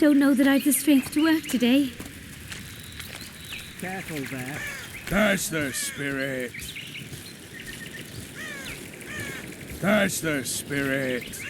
Don't know that I've the strength to work today. Careful there. That's the spirit. That's the spirit.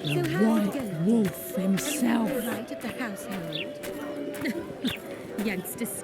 So The how's it White going? Wolf himself. All right at the household. Youngsters.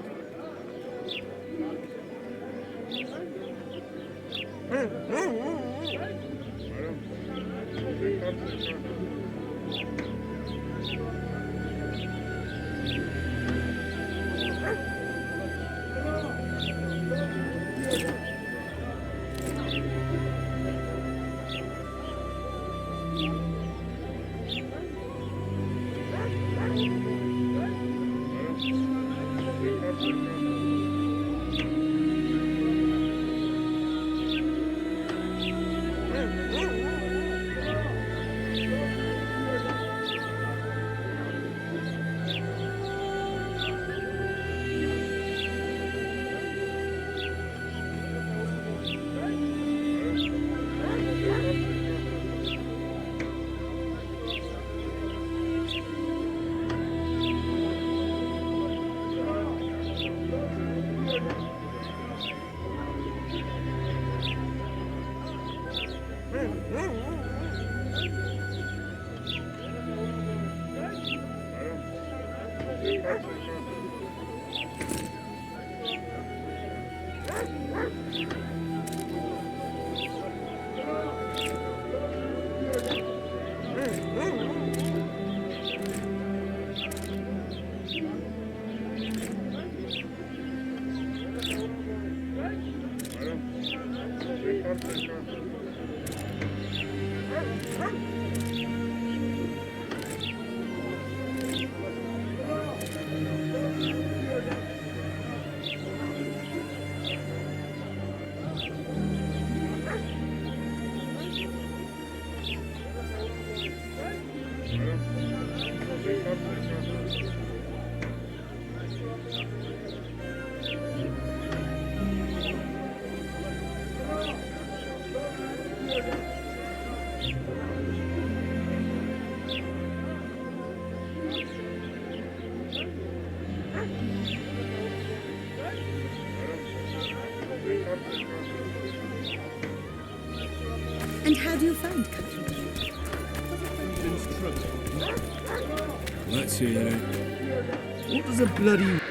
And how do you find country? Let's hear it. What does a bloody...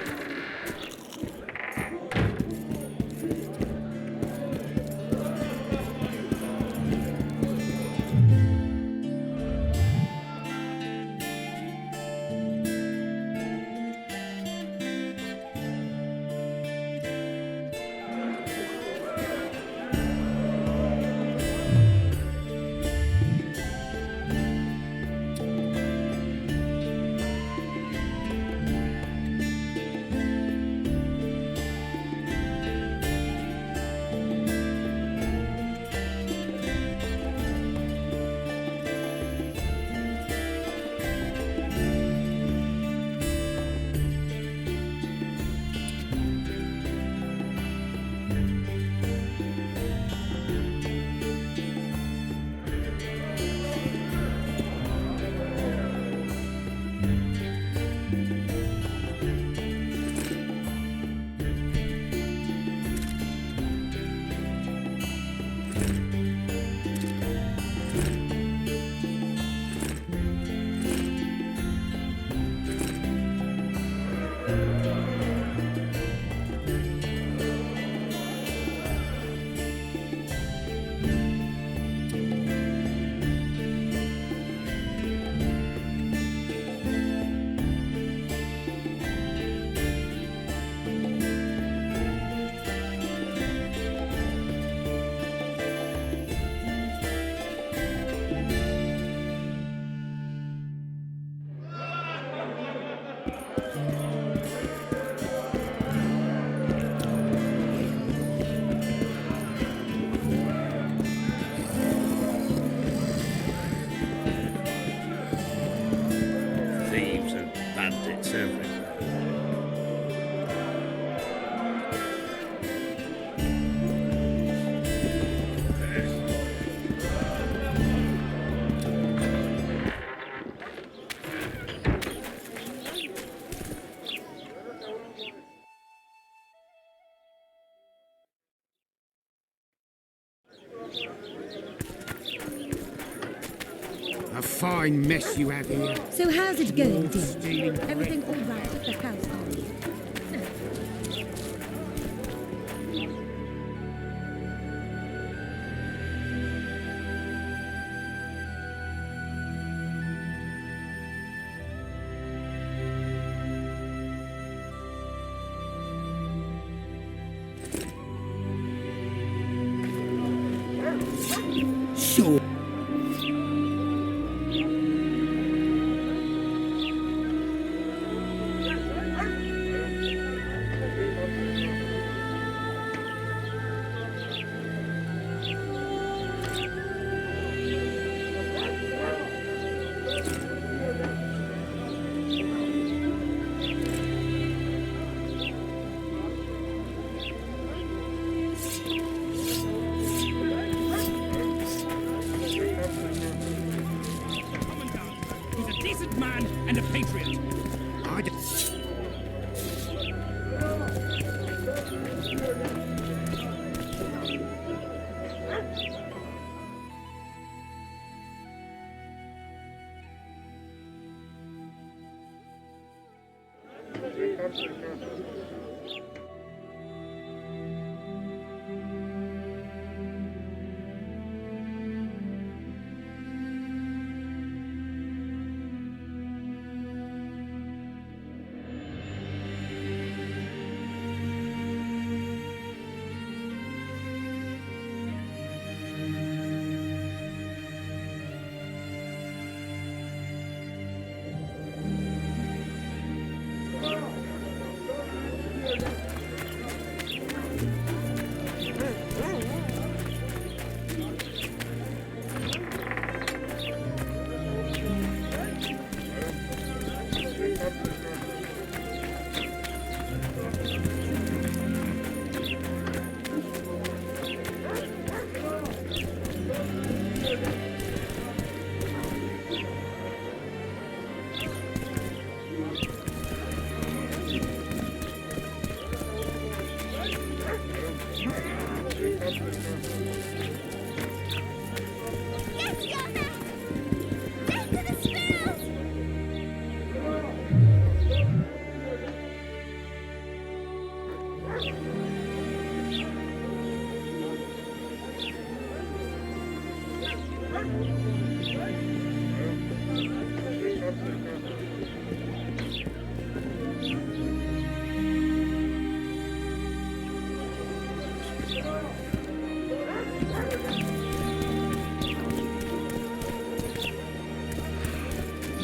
A fine mess you have here. So how's it going, dear? Stealing Everything all right at the household? So, He's a decent man and a patriot. I d-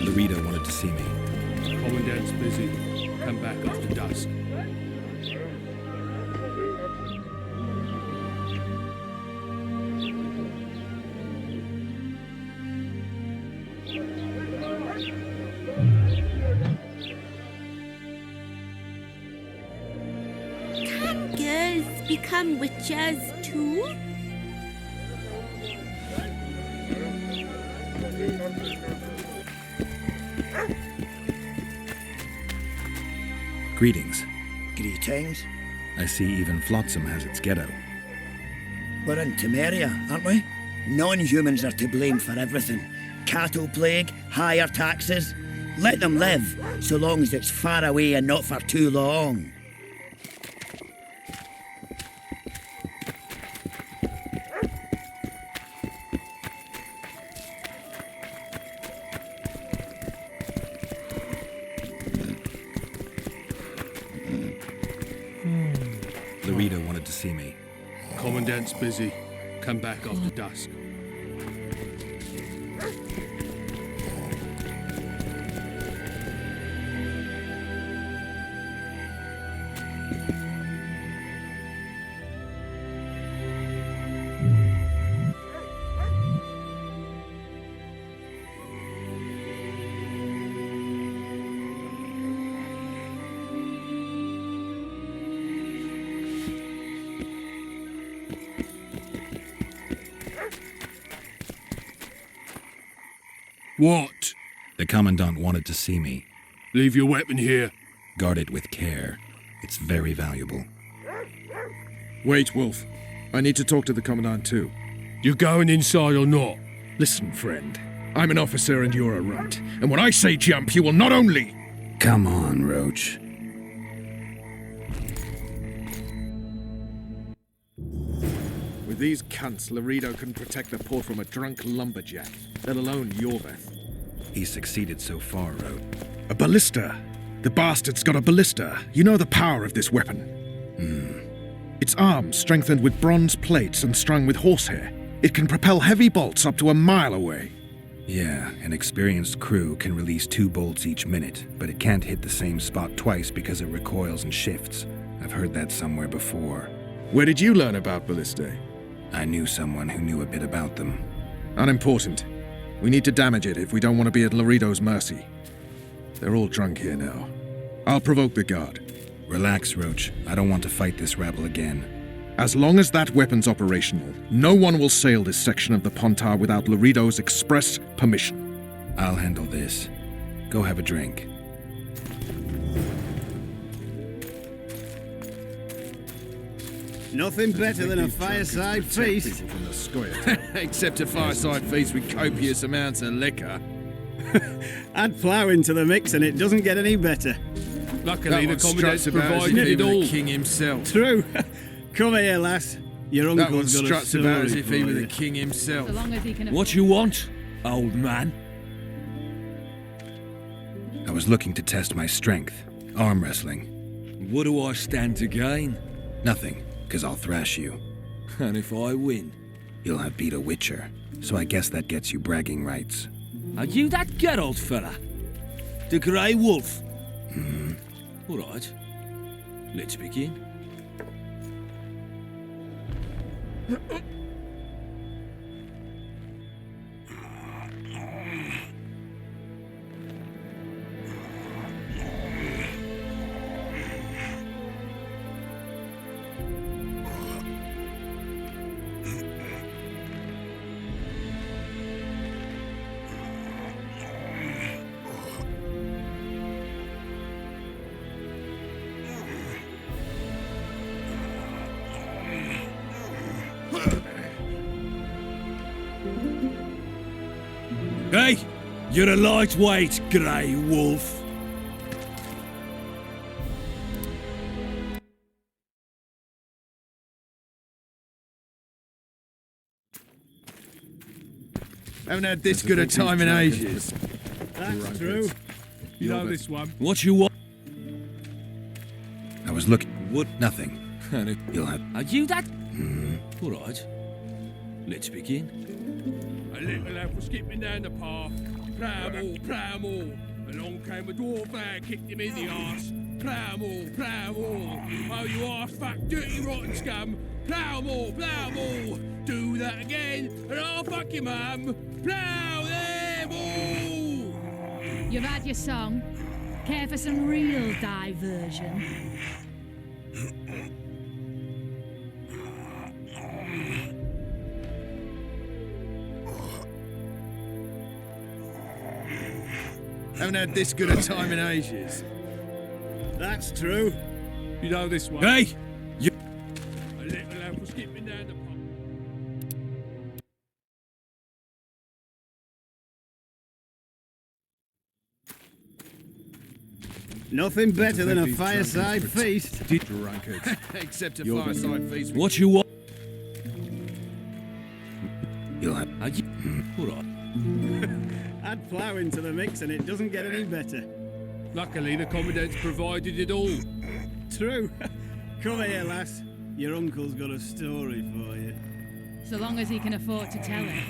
Larita wanted to see me. Commandant's busy. Come back after dusk. Can girls become witches too? Greetings. greetings. I see even Flotsam has its ghetto. We're in Temeria, aren't we? Non-humans are to blame for everything. Cattle plague, higher taxes. Let them live, so long as it's far away and not for too long. Larita wanted to see me. Commandant's busy. Come back after dusk. What? The Commandant wanted to see me. Leave your weapon here. Guard it with care. It's very valuable. Wait, Wolf. I need to talk to the Commandant too. You going inside or not? Listen, friend. I'm an officer and you're a runt. And when I say jump, you will not only... Come on, Roach. With these cunts, Laredo can protect the port from a drunk lumberjack, let alone Yorveth. He's succeeded so far, Roach. A ballista. The bastard's got a ballista. You know the power of this weapon. Its arms strengthened with bronze plates and strung with horsehair. It can propel heavy bolts up to a mile away. Yeah, an experienced crew can release 2 bolts each minute, but it can't hit the same spot twice because it recoils and shifts. I've heard that somewhere before. Where did you learn about ballistae? I knew someone who knew a bit about them. Unimportant. We need to damage it if we don't want to be at Laredo's mercy. They're all drunk here now. I'll provoke the guard. Relax, Roach. I don't want to fight this rabble again. As long as that weapon's operational, no one will sail this section of the Pontar without Laredo's express permission. I'll handle this. Go have a drink. Nothing better than a fireside feast. Except a fireside feast with copious amounts of liquor. Add plough into the mix and it doesn't get any better. Luckily, the commandant's provided it all. The king himself. True. Come here, lass. Your That one uncle's got a struts story about as if he for were the you. king himself. So long as he can What you want, old man? I was looking to test my strength. Arm wrestling. What do I stand to gain? Nothing, because I'll thrash you. And if I win? You'll have beat a Witcher, so I guess that gets you bragging rights. Are you that Geralt fella? The Grey Wolf? All right. Let's begin. Hey, you're a lightweight, Grey Wolf. Haven't had this good a time in ages. That's true. You know this one. What you want? I was looking. What? Nothing. And if You'll have. Are you that? All right. Let's begin. A little lad was skipping down the path. Plough more. Along came a dwarf lad, kicked him in the arse. Plough more. Oh, you arse fuck, dirty rotten scum. Plough more. Do that again, and I'll fuck your mum. Plough them all. You've had your song. Care for some real diversion? Haven't had this good a time in ages. That's true. You know this one. Hey, A little lad was skipping down the path. Nothing better than a fireside feast. Drunkards. Except a fireside feast. what you want? You'll have. Are you? All right. Add plough into the mix and it doesn't get any better. Luckily, the commandant's provided it all. True. Come here, lass. Your uncle's got a story for you. So long as he can afford to tell it.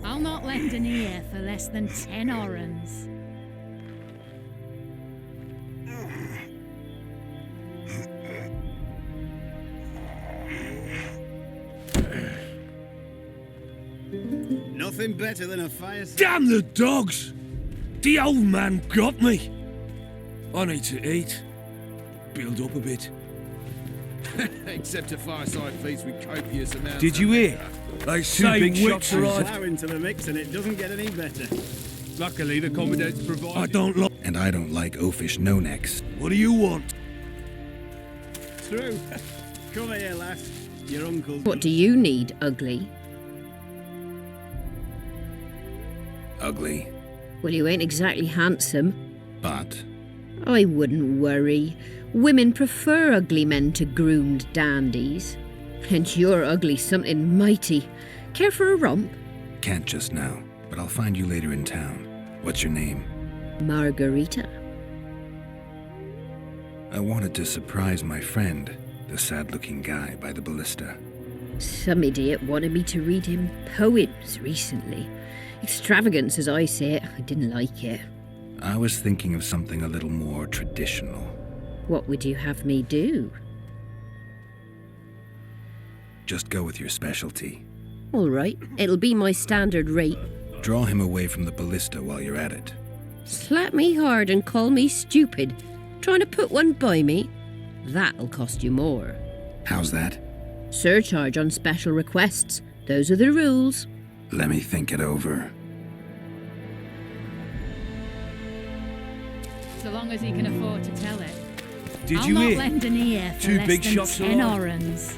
I'll not lend an ear for less than 10 orens. Nothing better than a fireside. Damn the dogs! The old man got me. I need to eat. Build up a bit. Except a fireside feast with copious amounts. Did you hear? They say big witches. Plough into the mix and it doesn't get any better. Luckily, the commandant's provided. I don't like. And I don't like oafish no-necks. What do you want? True. Come here, lass. Your uncle's What do you need, ugly? Ugly, Well, you ain't exactly handsome. but I wouldn't worry. Women prefer ugly men to groomed dandies. And you're ugly something mighty. Care for a romp? can't just now. But I'll find you later in town. What's your name? Margarita. I wanted to surprise my friend, the sad-looking guy by the ballista. Some idiot wanted me to read him poems recently. Extravagance, as I say it. I didn't like it. I was thinking of something a little more traditional. What would you have me do? Just go with your specialty. All right, it'll be my standard rate. Draw him away from the ballista while you're at it. Slap me hard and call me stupid. Trying to put one by me? That'll cost you more. How's that? Surcharge on special requests. Those are the rules. Let me think it over. So long as he can afford to tell it. Did I'll you not hear? lend an ear for Two less big than shots 10 arrived. orens.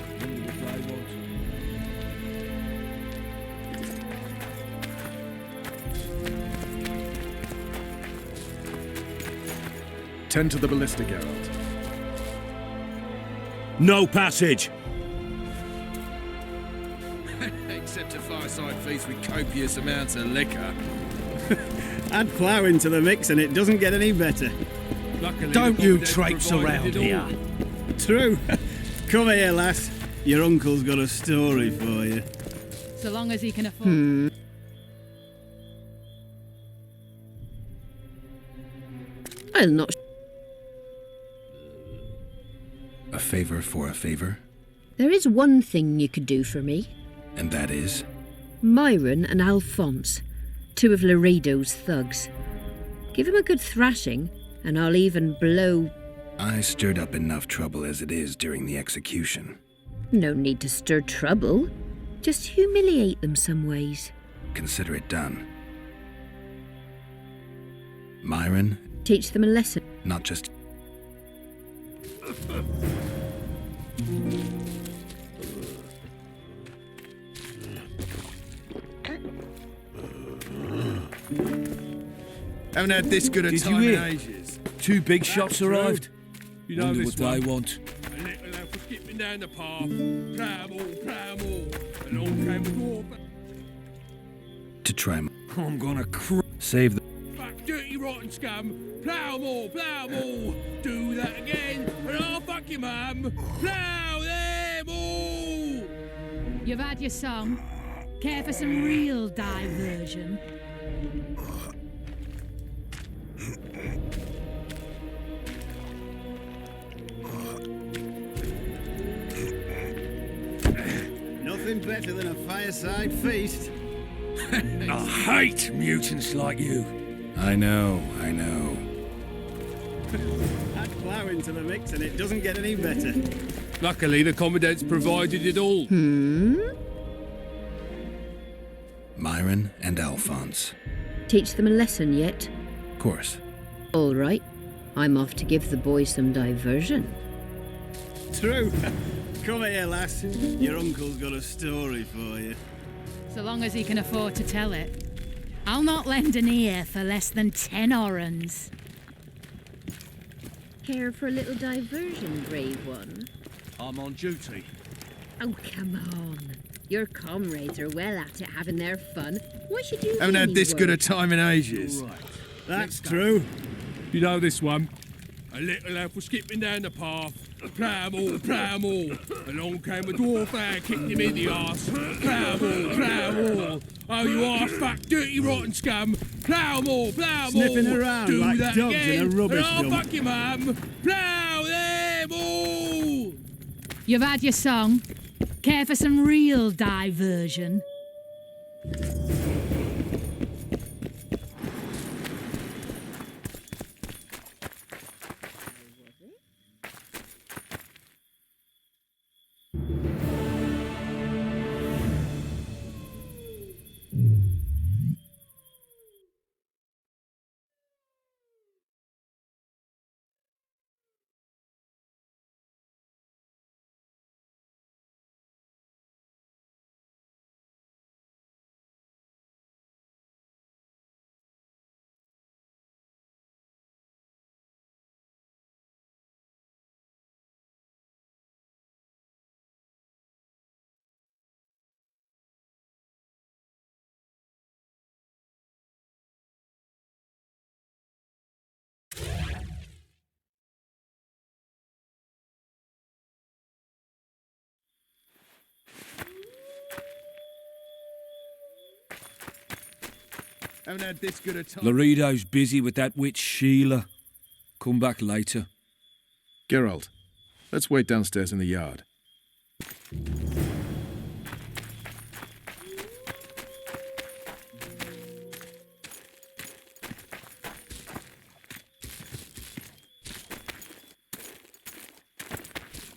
Tend to the ballista, Geralt. No passage! Except a fireside feast with copious amounts of liquor. Add plough into the mix and it doesn't get any better. Luckily, Don't the you Commandant traipse provided around it all. here. True. Come here, lass. Your uncle's got a story for you. So long as he can afford. I'll not. A favor for a favor? There is one thing you could do for me. And that is? Myron and Alphonse, two of Laredo's thugs. Give him a good thrashing, and I'll even blow. I stirred up enough trouble as it is during the execution. No need to stir trouble. Just humiliate them some ways. Consider it done. Myron, Teach them a lesson. not just... Haven't had this good a Did you time in hear? ages. Two big shots true. arrived. You know Wonder this what one. they want. A little elf was skipping down the path. Plough all. Along came a dwarf. to try... I'm gonna Save the... Fuck, dirty rotten scum. Plough more. Do that again, and I'll fuck your mum. Plough them all. You've had your song. Care for some real diversion? Nothing better than a fireside feast. I hate mutants like you. I know. Add plough into the mix and it doesn't get any better. Luckily, the Commandant's provided it all. Myron and Alphonse. Teach them a lesson yet? Of course. All right. I'm off to give the boys some diversion. True. Come here, lass. Your uncle's got a story for you. So long as he can afford to tell it. I'll not lend an ear for less than 10 orens. Care for a little diversion, brave one? I'm on duty. Oh, come on. Your comrades are well at it, having their fun. Why should you Haven't be had any this good a worse? time in ages. That's true. You know this one. A little elf was skipping down the path. Plough all. Along came a dwarf and kicked him in the arse. Plough all. Oh, you arse fuck, dirty rotten scum. Plough all. Sniffing around Do like that dogs in again, a rubbish and I'll dump. fuck your mum. Plough them all. You've had your song. Care for some real diversion? Haven't had this good a time. Laredo's busy with that witch Sheila. Come back later. Geralt, let's wait downstairs in the yard.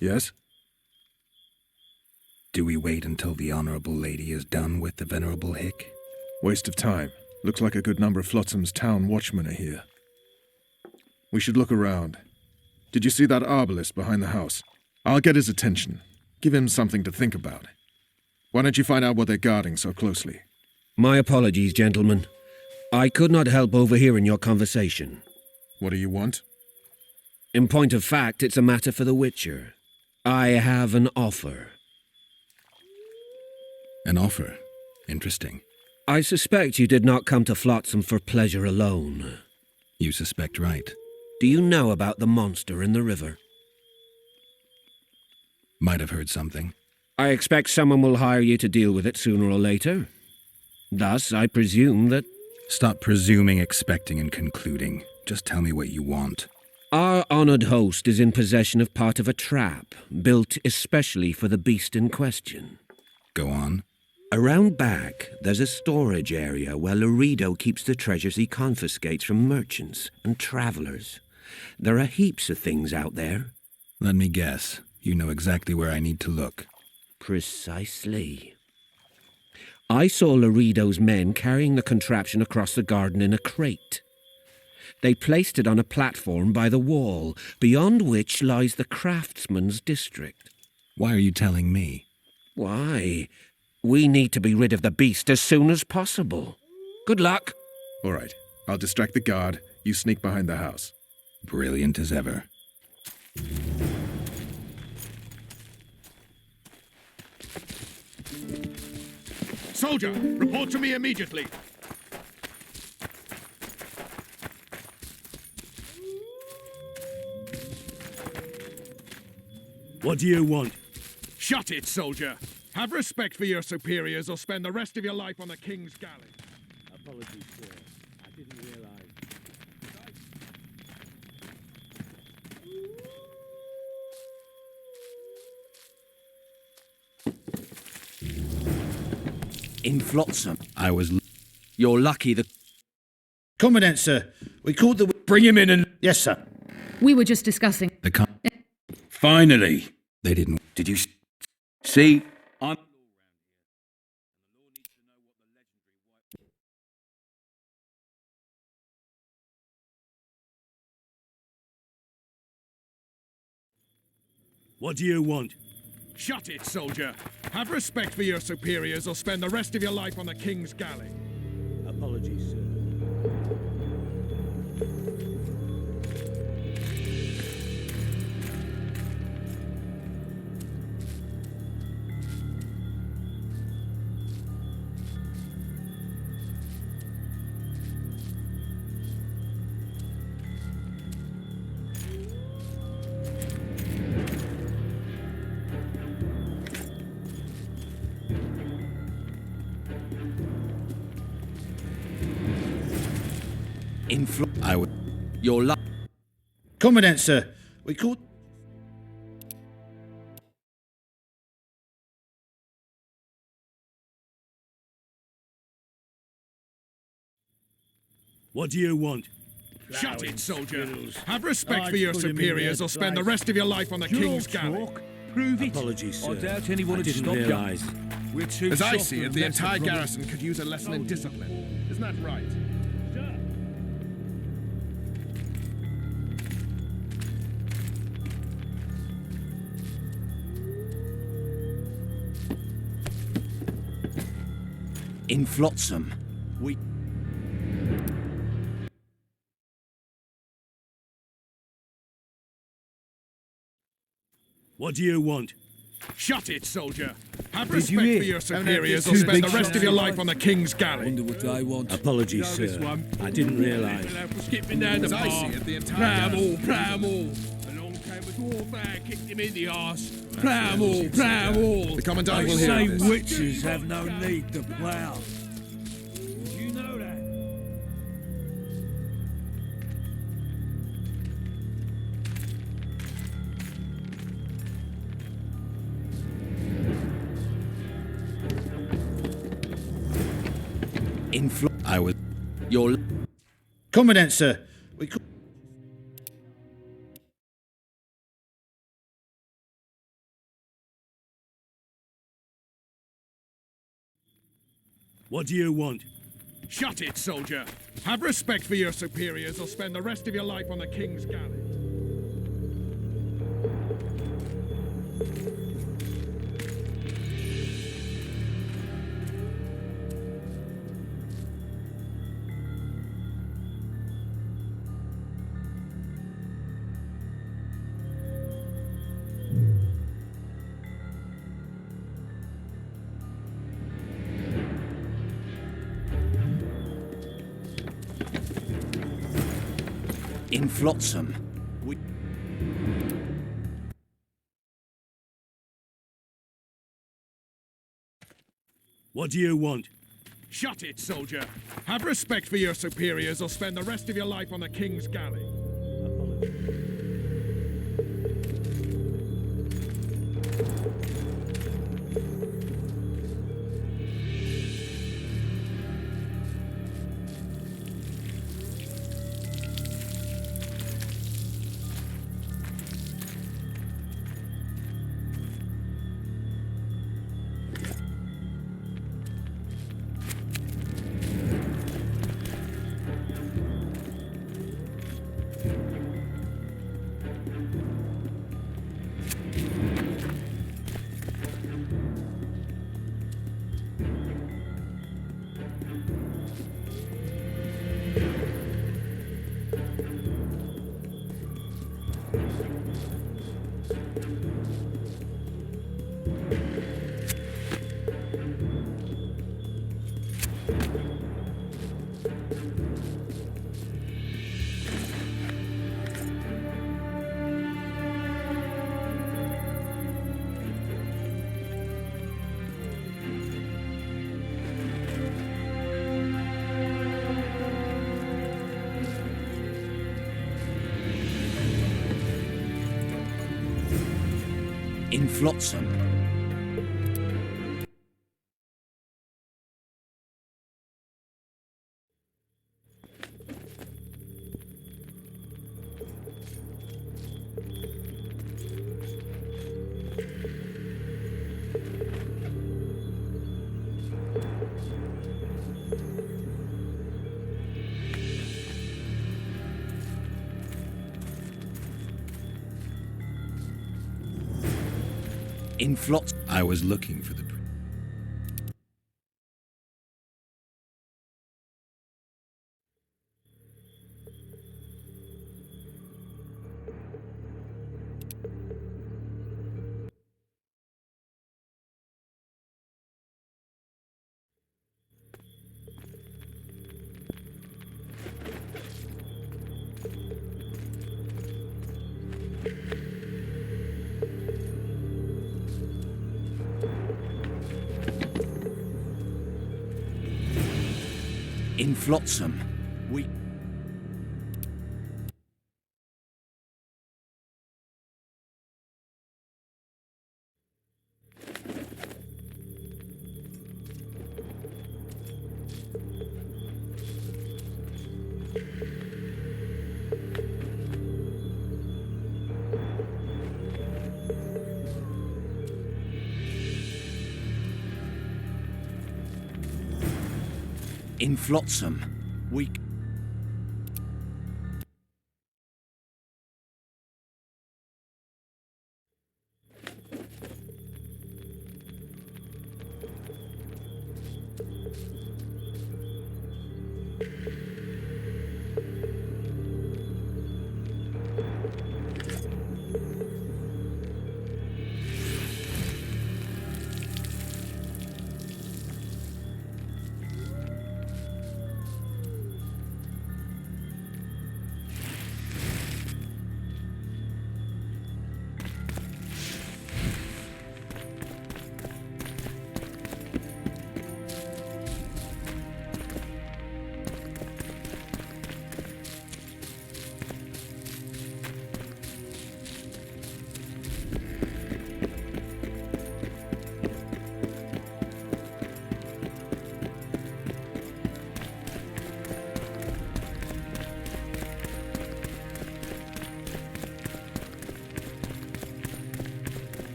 Yes? Do we wait until the Honourable Lady is done with the Venerable Hick? Waste of time. Looks like a good number of Flotsam's town watchmen are here. We should look around. Did you see that arbalist behind the house? I'll get his attention. Give him something to think about. Why don't you find out what they're guarding so closely? My apologies, gentlemen. I could not help overhearing your conversation. What do you want? In point of fact, it's a matter for the Witcher. I have an offer. An offer? Interesting. I suspect you did not come to Flotsam for pleasure alone. You suspect right. Do you know about the monster in the river? Might have heard something. I expect someone will hire you to deal with it sooner or later. Thus, I presume that... Stop presuming, expecting, and concluding. Just tell me what you want. Our honoured host is in possession of part of a trap, built especially for the beast in question. Go on. Around back, there's a storage area where Laredo keeps the treasures he confiscates from merchants and travellers. There are heaps of things out there. Let me guess. You know exactly where I need to look. Precisely. I saw Laredo's men carrying the contraption across the garden in a crate. They placed it on a platform by the wall, beyond which lies the craftsman's district. Why are you telling me? Why? We need to be rid of the beast as soon as possible. Good luck. All right. I'll distract the guard. You sneak behind the house. Brilliant as ever. Soldier, report to me immediately. What do you want? Shut it, soldier. Have respect for your superiors or spend the rest of your life on the king's galley. Apologies, sir. I didn't realize. In Flotsam. I was... You're lucky the... Commandant, sir. We called the... Bring him in and... Yes, sir. We were just discussing. Finally. They didn't... Did you see? I'm... What do you want? Shut it, soldier. Have respect for your superiors or spend the rest of your life on the king's galley. Apologies, sir. I would... You're lucky. Commandant, sir. We called... What do you want? Shut it, soldier. Have respect for your superiors or spend the rest of your life on the king's galley. Prove it. Apologies, sir. I doubt anyone would didn't stop realise. you. We're too As I soft see it, and the less entire of a- garrison could use a lesson in discipline. Isn't that right? In Flotsam. We... What do you want? Shut it, soldier. Have Did you respect hear? for your superiors Two or spend big the rest shots of your in life on the king's galley. Wonder what they want. Apologies, You know this sir. one? I didn't realise. Little elf was skipping down the As I path. see it, the entire Pram all. Along came a dwarf there, kicked him in the arse. Pram all. The Commandant They will say hear of this. witches have no need to plough. Did you know that? I was. Your. Commandant, sir. We call... What do you want? Shut it, soldier. Have respect for your superiors or spend the rest of your life on the King's galley. In Flotsam. What do you want? Shut it, soldier. Have respect for your superiors or spend the rest of your life on the King's galley. In Flotsam. In Flotsam. I was looking for the... In Flotsam. We... In Flotsam. We...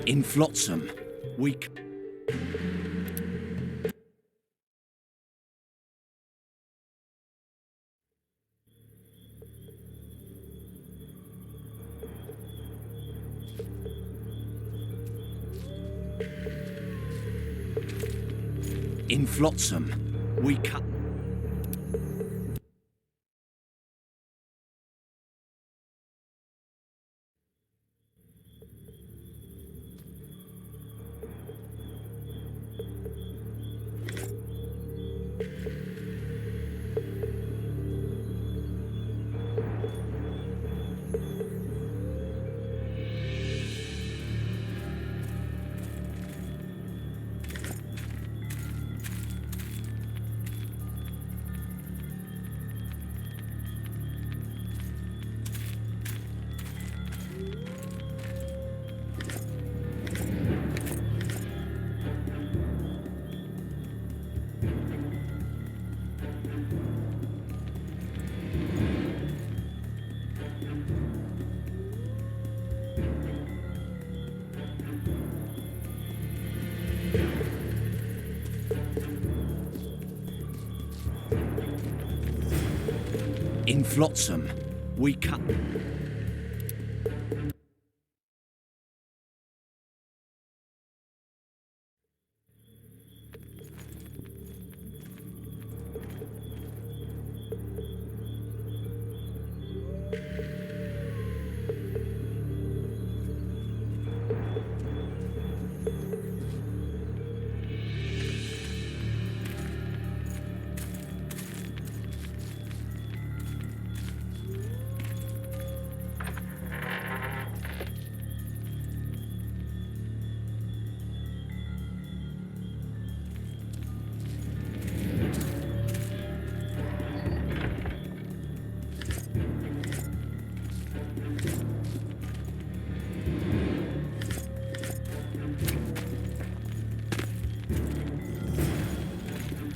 In Flotsam, we... In Flotsam, we cut... In Flotsam, we cut...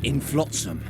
In Flotsam.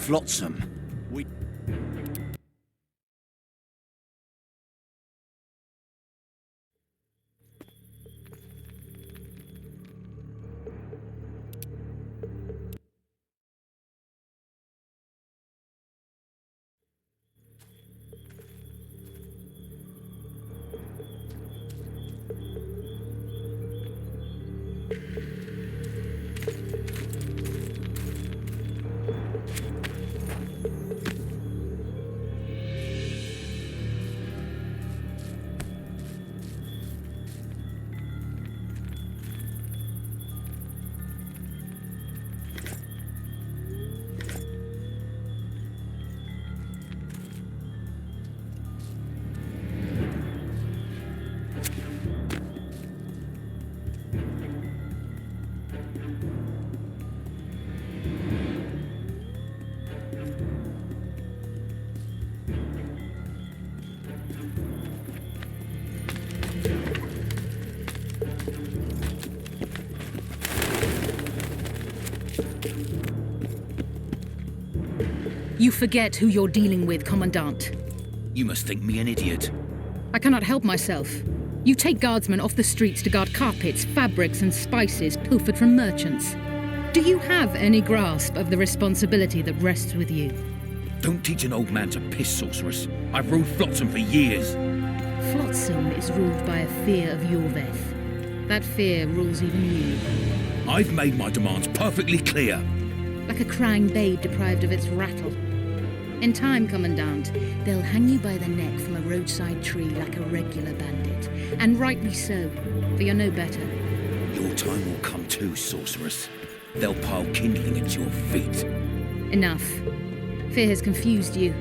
Flotsam, we... You forget who you're dealing with, Commandant. You must think me an idiot. I cannot help myself. You take guardsmen off the streets to guard carpets, fabrics, and spices pilfered from merchants. Do you have any grasp of the responsibility that rests with you? Don't teach an old man to piss, sorceress. I've ruled Flotsam for years. Flotsam is ruled by a fear of Yorveth. That fear rules even you. I've made my demands perfectly clear. Like a crying babe deprived of its rattle. In time, Commandant, they'll hang you by the neck from a roadside tree like a regular bandit. And rightly so, for you're no better. Your time will come too, sorceress. They'll pile kindling at your feet. Enough. Fear has confused you.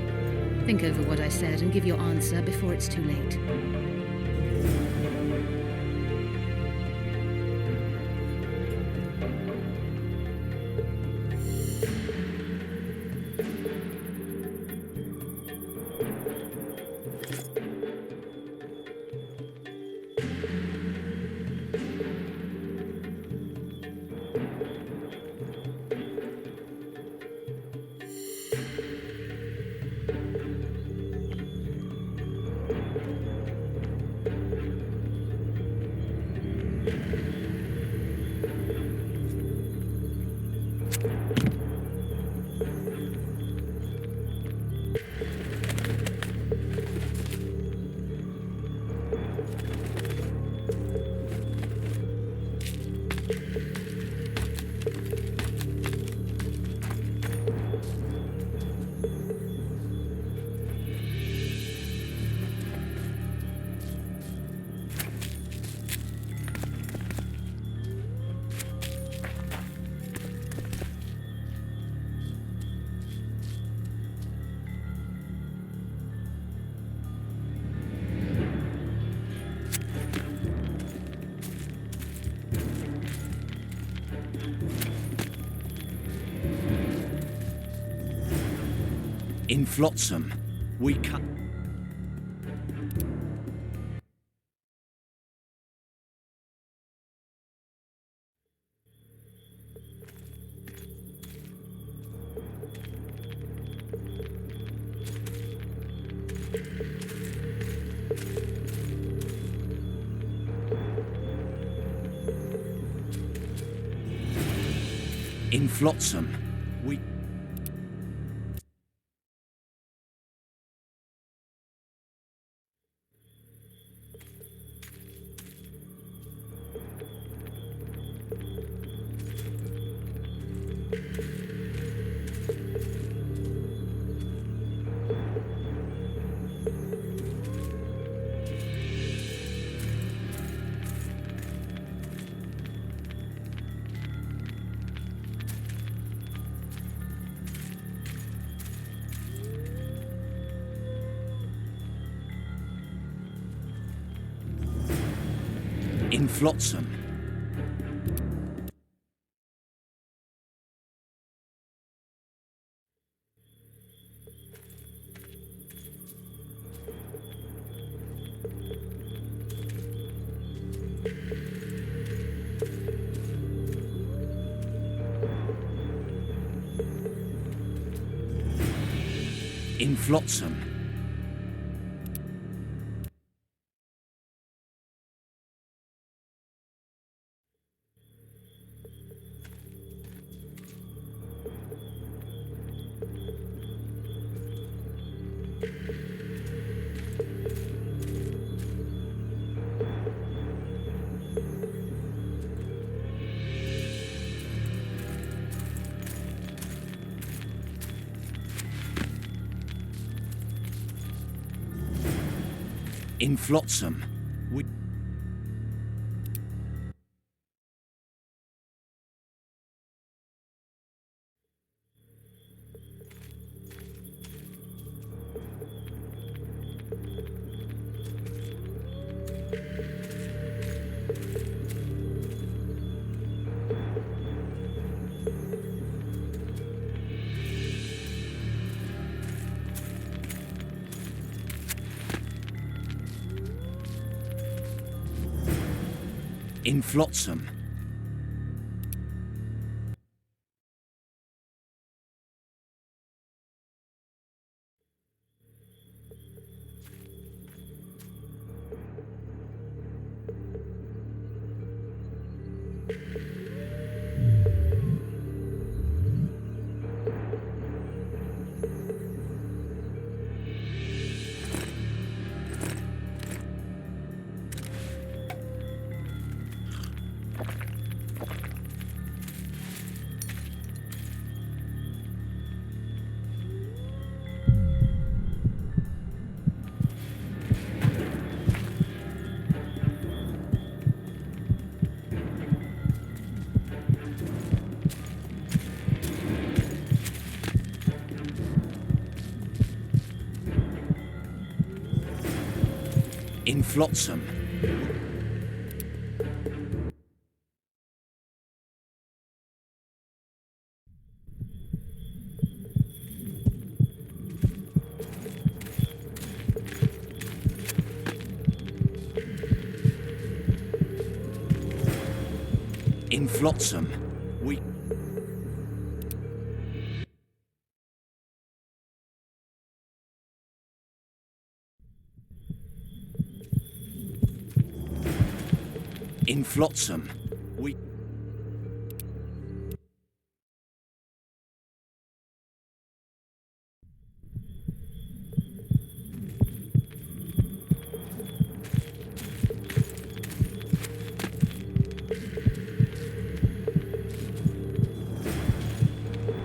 Think over what I said and give your answer before it's too late. In Flotsam, we can... In Flotsam, we... In Flotsam. In flotsam. In flotsam. We... In flotsam. In flotsam. In flotsam. We... In flotsam. We...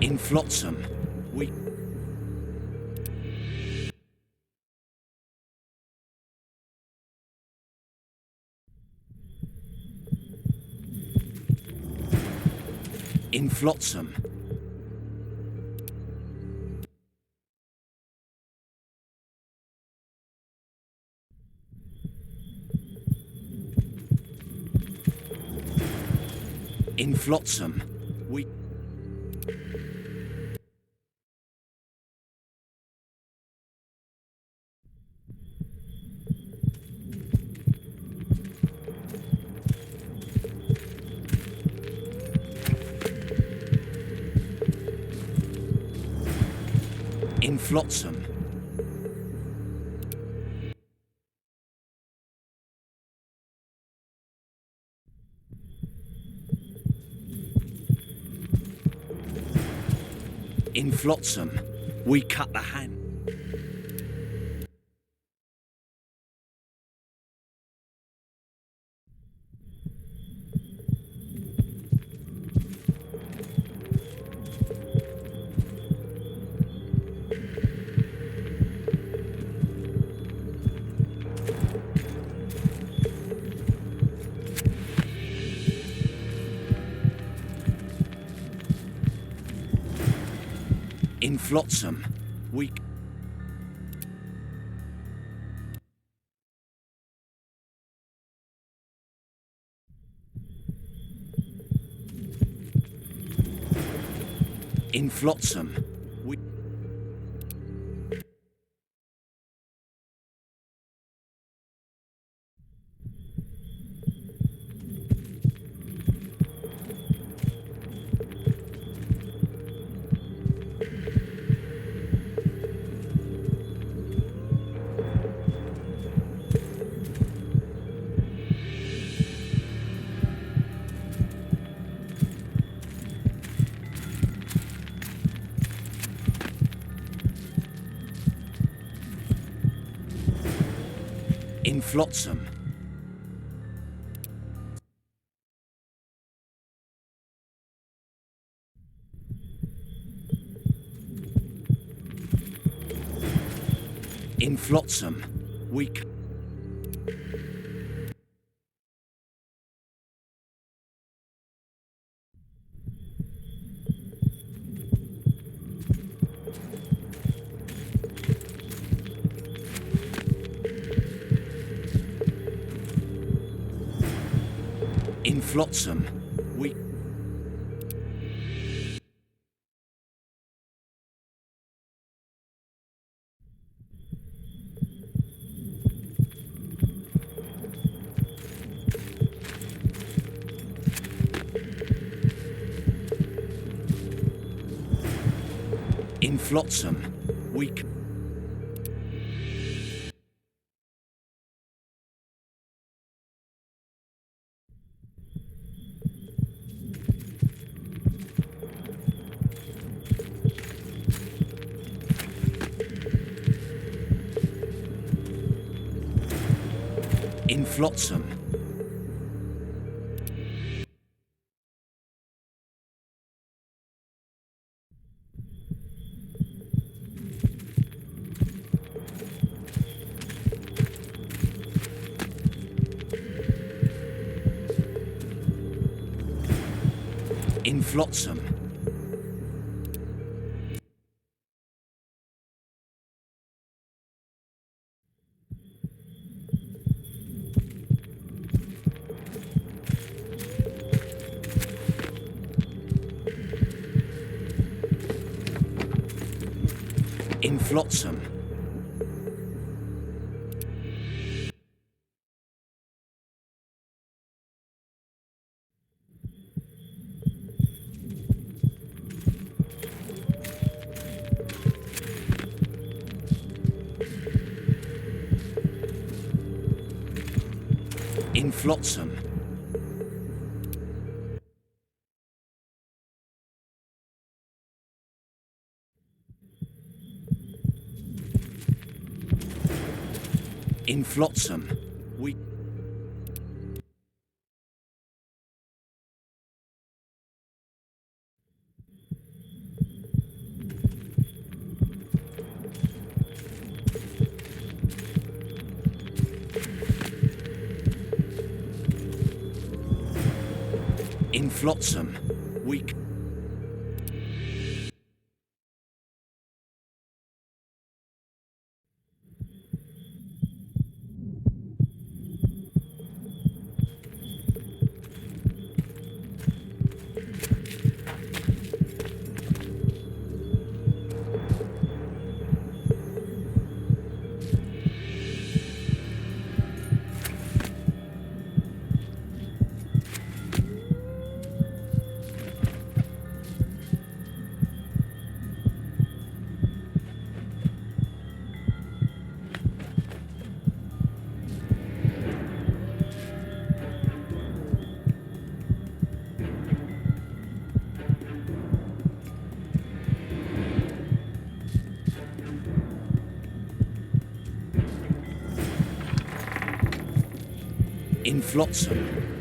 In flotsam. We... In flotsam. In flotsam. We... In flotsam. In flotsam. We cut the hand. In flotsam. We... In flotsam. We... In flotsam. In flotsam. We... In flotsam. We... In flotsam. We... In flotsam. In flotsam. In flotsam. In flotsam. In flotsam. We... In flotsam. We... In flotsam.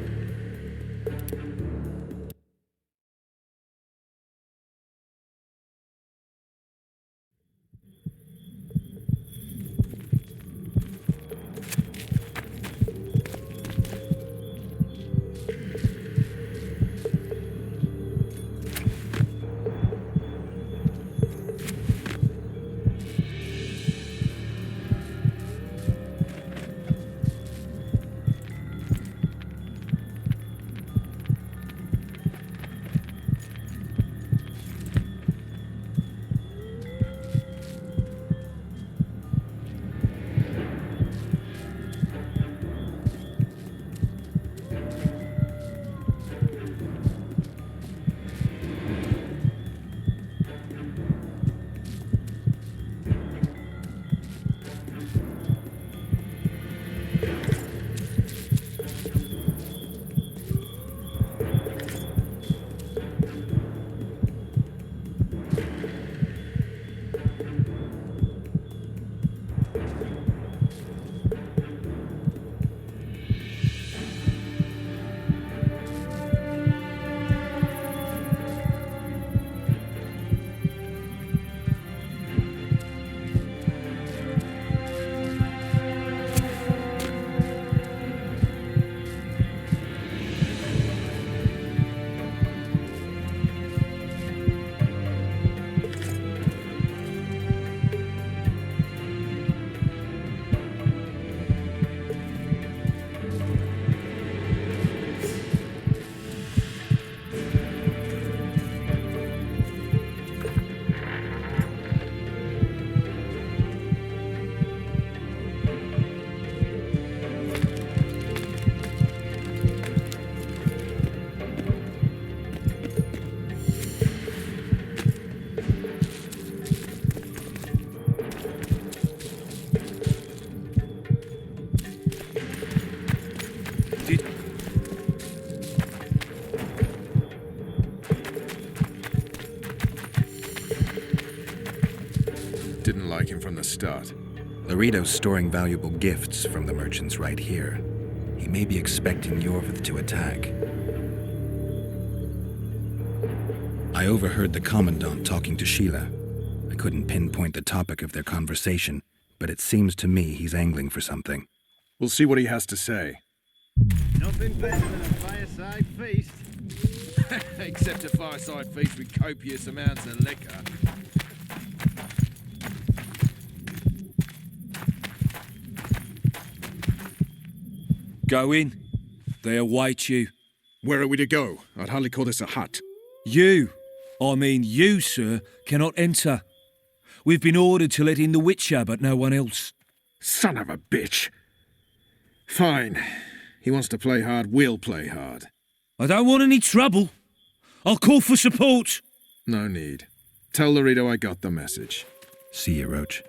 start? Laredo's storing valuable gifts from the merchants right here. He may be expecting Yorvith to attack. I overheard the Commandant talking to Sheila. I couldn't pinpoint the topic of their conversation, but it seems to me he's angling for something. We'll see what he has to say. Nothing better than a fireside feast. Except a fireside feast with copious amounts of liquor. Go in. They await you. Where are we to go? I'd hardly call this a hut. You, you, sir, cannot enter. We've been ordered to let in the Witcher, but no one else. Son of a bitch. Fine. He wants to play hard, we'll play hard. I don't want any trouble. I'll call for support. No need. Tell Laredo I got the message. See you, Roach.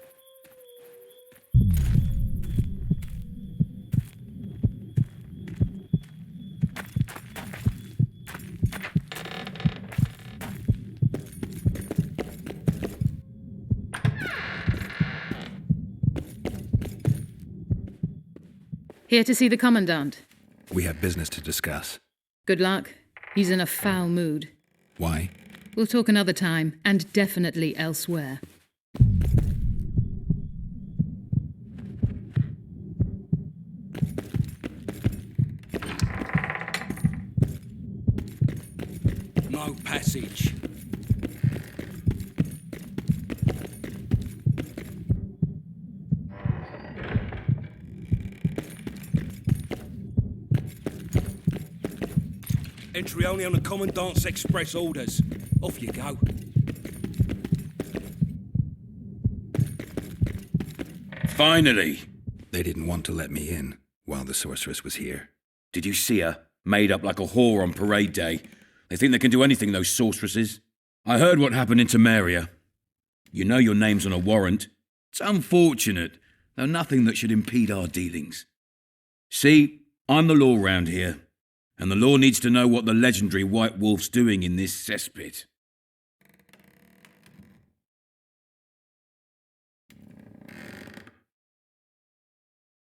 Here to see the Commandant. We have business to discuss. Good luck. He's in a foul mood. Why? We'll talk another time, and definitely elsewhere. No passage. Entry only on the Commandant's express orders. Off you go. Finally! They didn't want to let me in while the sorceress was here. Did you see her? Made up like a whore on parade day. They think they can do anything, those sorceresses. I heard what happened in Temeria. You know your name's on a warrant. It's unfortunate, though nothing that should impede our dealings. See, I'm the law round here. And the law needs to know what the legendary White Wolf's doing in this cesspit.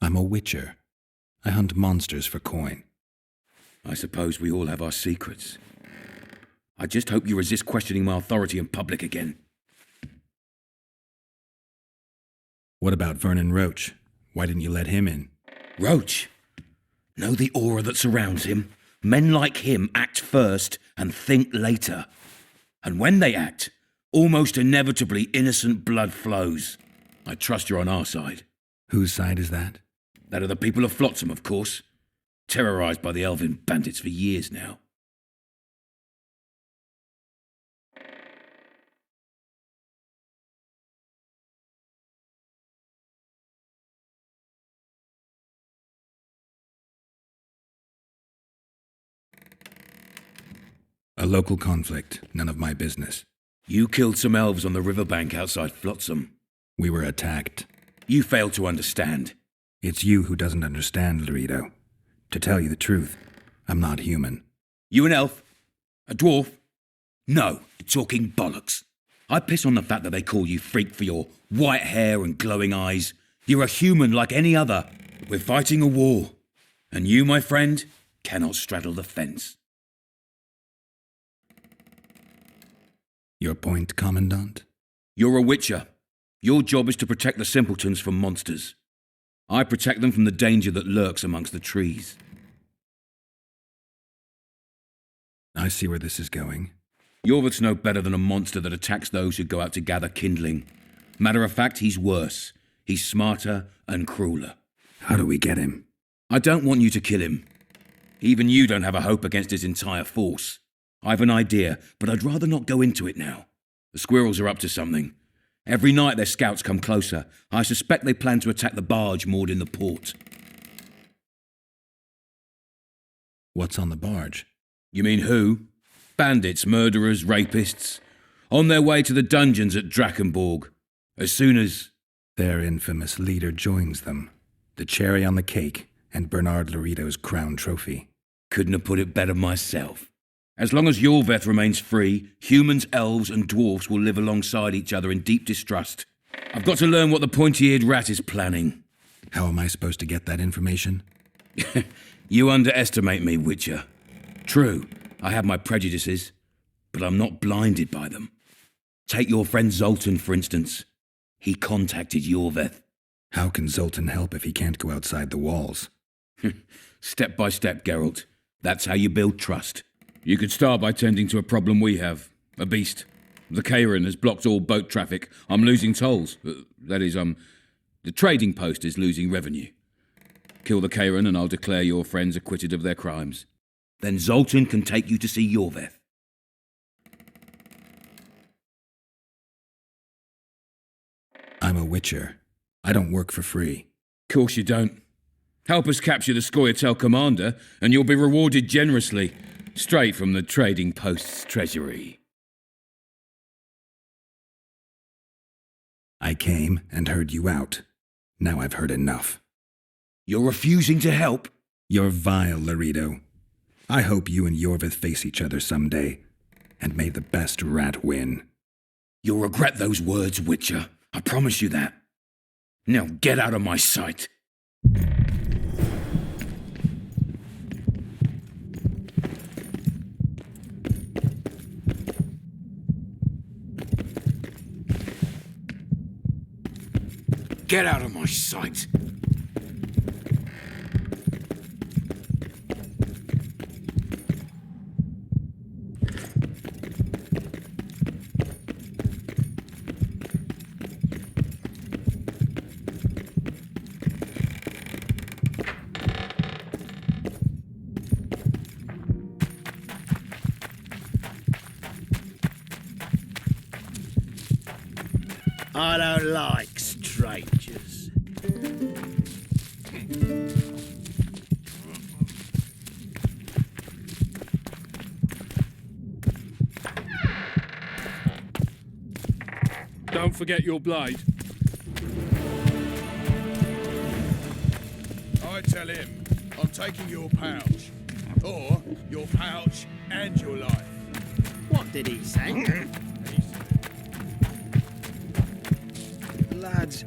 I'm a witcher. I hunt monsters for coin. I suppose we all have our secrets. I just hope you resist questioning my authority in public again. What about Vernon Roach? Why didn't you let him in? Roach? Know the aura that surrounds him? Men like him act first and think later. And when they act, almost inevitably innocent blood flows. I trust you're on our side. Whose side is that? That of the people of Flotsam, of course. Terrorized by the elven bandits for years now. A local conflict, none of my business. You killed some elves on the riverbank outside Flotsam. We were attacked. You failed to understand. It's you who doesn't understand, Laredo. To tell you the truth, I'm not human. You an elf? A dwarf? No, you're talking bollocks. I piss on the fact that they call you freak for your white hair and glowing eyes. You're a human like any other. We're fighting a war. And you, my friend, cannot straddle the fence. Your point, Commandant? You're a witcher. Your job is to protect the simpletons from monsters. I protect them from the danger that lurks amongst the trees. I see where this is going. Yorvith's no better than a monster that attacks those who go out to gather kindling. Matter of fact, he's worse. He's smarter and crueler. How do we get him? I don't want you to kill him. Even you don't have a hope against his entire force. I've an idea, but I'd rather not go into it now. The squirrels are up to something. Every night their scouts come closer. I suspect they plan to attack the barge moored in the port. What's on the barge? You mean who? Bandits, murderers, rapists. On their way to the dungeons at Drakenborg. As soon as... Their infamous leader joins them. The cherry on the cake and Bernard Laredo's crown trophy. Couldn't have put it better myself. As long as Yorvith remains free, humans, elves and dwarfs will live alongside each other in deep distrust. I've got to learn what the pointy-eared rat is planning. How am I supposed to get that information? You underestimate me, Witcher. True, I have my prejudices, but I'm not blinded by them. Take your friend Zoltan, for instance. He contacted Yorveth. How can Zoltan help if he can't go outside the walls? Step by step, Geralt. That's how you build trust. You could start by tending to a problem we have. A beast. The Kairan has blocked all boat traffic. I'm losing tolls. That is, the trading post is losing revenue. Kill the Kairan and I'll declare your friends acquitted of their crimes. Then Zoltan can take you to see Yorveth. I'm a Witcher. I don't work for free. Course you don't. Help us capture the Scoia'tael commander, and you'll be rewarded generously, straight from the trading post's treasury. I came and heard you out. Now I've heard enough. You're refusing to help? You're vile, Laredo. I hope you and Yorveth face each other someday, and may the best rat win. You'll regret those words, Witcher. I promise you that. Now get out of my sight. Get out of my sight. I don't like strangers. Don't forget your blade. I tell him I'm taking your pouch. Or your pouch and your life. What did he say? Lads,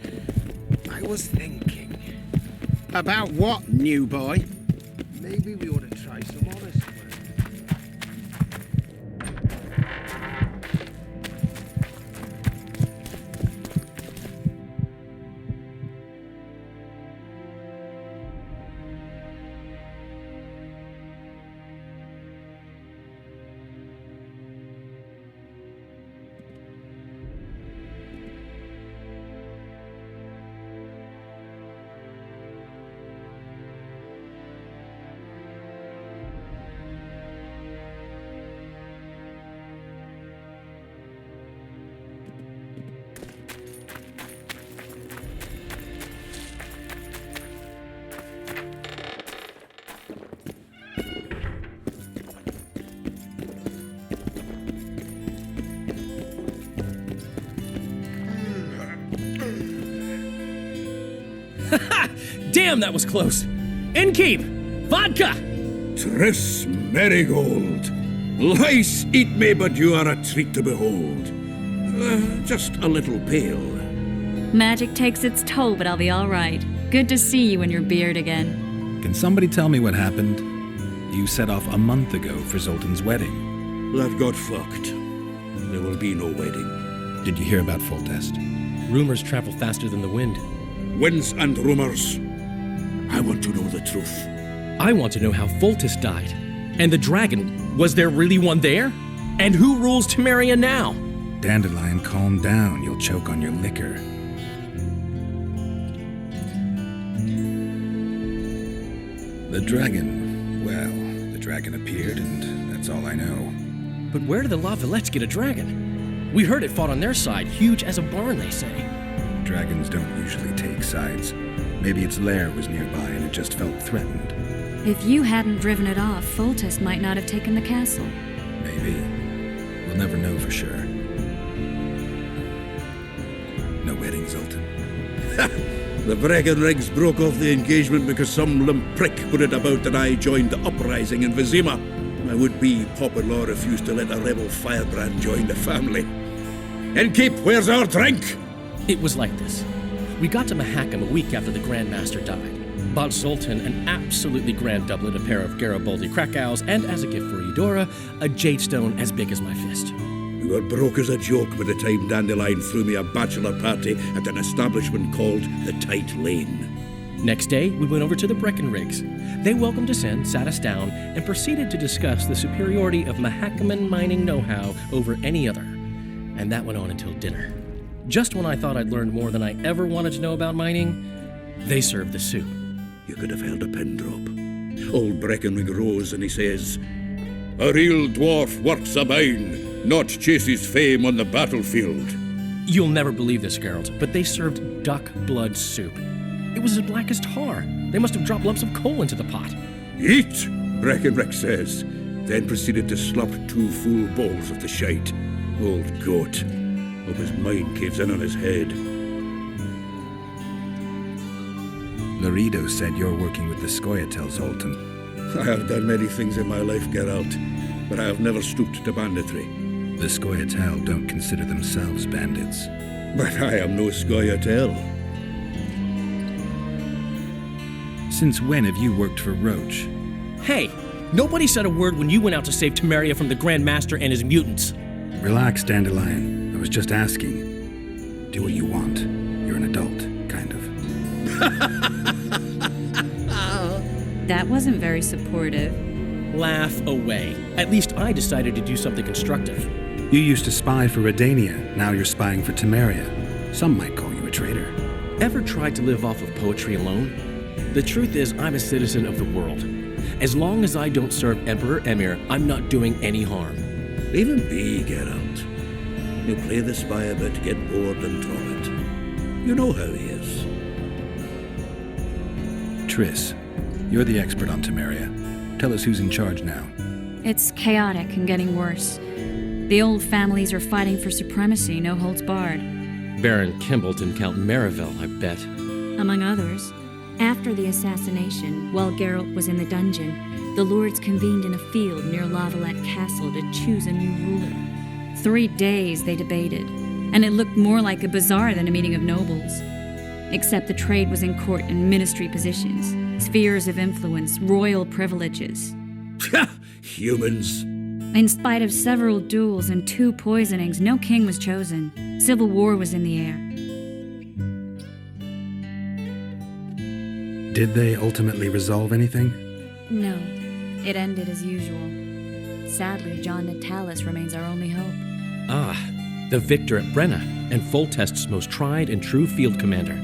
I was thinking. About what, new boy? Maybe we ought to try some honest work. Damn, that was close. Innkeep! Vodka! Triss Marigold. Lice eat me, but you are a treat to behold. Just a little pale. Magic takes its toll, but I'll be all right. Good to see you in your beard again. Can somebody tell me what happened? You set off a month ago for Zoltan's wedding. That got fucked. There will be no wedding. Did you hear about Foltest? Rumors travel faster than the wind. Winds and rumors. I want to know the truth. I want to know how Foltest died. And the dragon, was there really one there? And who rules Temeria now? Dandelion, calm down. You'll choke on your liquor. The dragon. Well, the dragon appeared, and that's all I know. But where did the La Villettes get a dragon? We heard it fought on their side, huge as a barn, they say. Dragons don't usually take sides. Maybe its lair was nearby and it just felt threatened. If you hadn't driven it off, Foltest might not have taken the castle. Maybe. We'll never know for sure. No wedding, Zoltan. The Breckenrigs broke off the engagement because some limp prick put it about that I joined the uprising in Vizima. My would-be Popper-law refused to let a rebel firebrand join the family. Innkeep, where's our drink? It was like this. We got to Mahakam a week after the Grand Master died. Bought Zoltan an absolutely grand doublet, a pair of Garibaldi Krakows, and as a gift for Eudora, a jade stone as big as my fist. We were broke as a joke by the time Dandelion threw me a bachelor party at an establishment called the Tight Lane. Next day, we went over to the Breckenriggs. They welcomed us in, sat us down, and proceeded to discuss the superiority of Mahakaman mining know-how over any other. And that went on until dinner. Just when I thought I'd learned more than I ever wanted to know about mining, they served the soup. You could have held a pin drop. Old Breckenridge rose and he says, "A real dwarf works a mine, not chases fame on the battlefield." You'll never believe this, Geralt, but they served duck blood soup. It was as black as tar. They must have dropped lumps of coal into the pot. "Eat," Breckenridge says, then proceeded to slop 2 full bowls of the shite. Old goat. Hope his mind caves in on his head. Laredo said you're working with the Scoia'tael, Zoltan. I have done many things in my life, Geralt, but I have never stooped to banditry. The Scoia'tael don't consider themselves bandits. But I am no Scoia'tael. Since when have you worked for Roach? Hey, nobody said a word when you went out to save Temeria from the Grand Master and his mutants. Relax, Dandelion. I was just asking. Do what you want. You're an adult, kind of. That wasn't very supportive. Laugh away. At least I decided to do something constructive. You used to spy for Redania. Now you're spying for Temeria. Some might call you a traitor. Ever tried to live off of poetry alone? The truth is, I'm a citizen of the world. As long as I don't serve Emperor Emir, I'm not doing any harm. Leave him be, Geralt. He'll play the spy a bit, get bored and drop it. You know how he is. Triss, you're the expert on Temeria. Tell us who's in charge now. It's chaotic and getting worse. The old families are fighting for supremacy, no holds barred. Baron Kimbolt and Count Marivel, I bet. Among others. After the assassination, while Geralt was in the dungeon, the lords convened in a field near Lavalette Castle to choose a new ruler. 3 days they debated, and it looked more like a bazaar than a meeting of nobles. Except the trade was in court and ministry positions, spheres of influence, royal privileges. Humans. In spite of several duels and 2 poisonings, no king was chosen. Civil war was in the air. Did they ultimately resolve anything? No, it ended as usual. Sadly, John Natalis remains our only hope. Ah, the victor at Brenna, and Foltest's most tried and true field commander.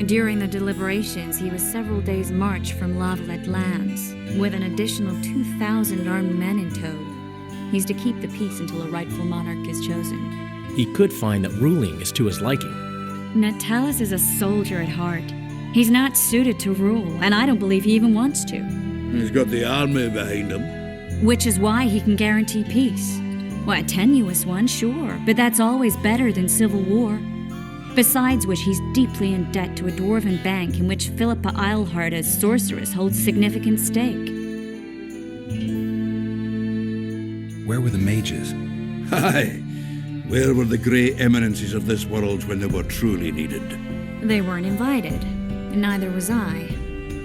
During the deliberations, he was several days' march from Lavalette lands, with an additional 2,000 armed men in tow. He's to keep the peace until a rightful monarch is chosen. He could find that ruling is to his liking. Natalis is a soldier at heart. He's not suited to rule, and I don't believe he even wants to. He's got the army behind him. Which is why he can guarantee peace. Well, a tenuous one, sure, but that's always better than civil war. Besides which, he's deeply in debt to a dwarven bank in which Philippa Eilhart as sorceress holds significant stake. Where were the mages? Aye. Where were the grey eminences of this world when they were truly needed? They weren't invited, and neither was I.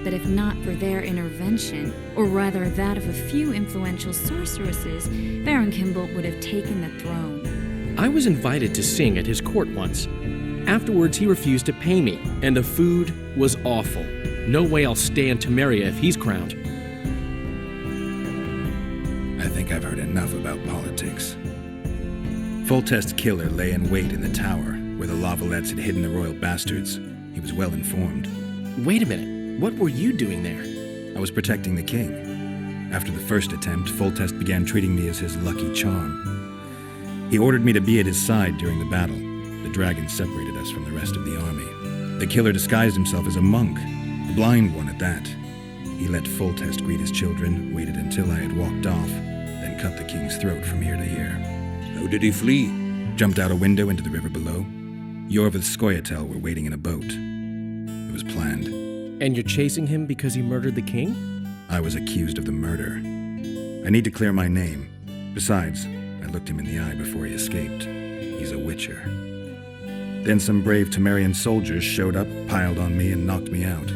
But if not for their intervention, or rather that of a few influential sorceresses, Baron Kimbolt would have taken the throne. I was invited to sing at his court once. Afterwards, he refused to pay me, and the food was awful. No way I'll stay in Temeria if he's crowned. I think I've heard enough about politics. Foltest's killer lay in wait in the tower, where the Lavalettes had hidden the royal bastards. He was well informed. Wait a minute. What were you doing there? I was protecting the king. After the first attempt, Foltest began treating me as his lucky charm. He ordered me to be at his side during the battle. The dragon separated us from the rest of the army. The killer disguised himself as a monk, a blind one at that. He let Foltest greet his children, waited until I had walked off, then cut the king's throat from ear to ear. How did he flee? Jumped out a window into the river below. Yorvith's Scoia'tael were waiting in a boat. It was planned. And you're chasing him because he murdered the king? I was accused of the murder. I need to clear my name. Besides, I looked him in the eye before he escaped. He's a witcher. Then some brave Temerian soldiers showed up, piled on me, and knocked me out.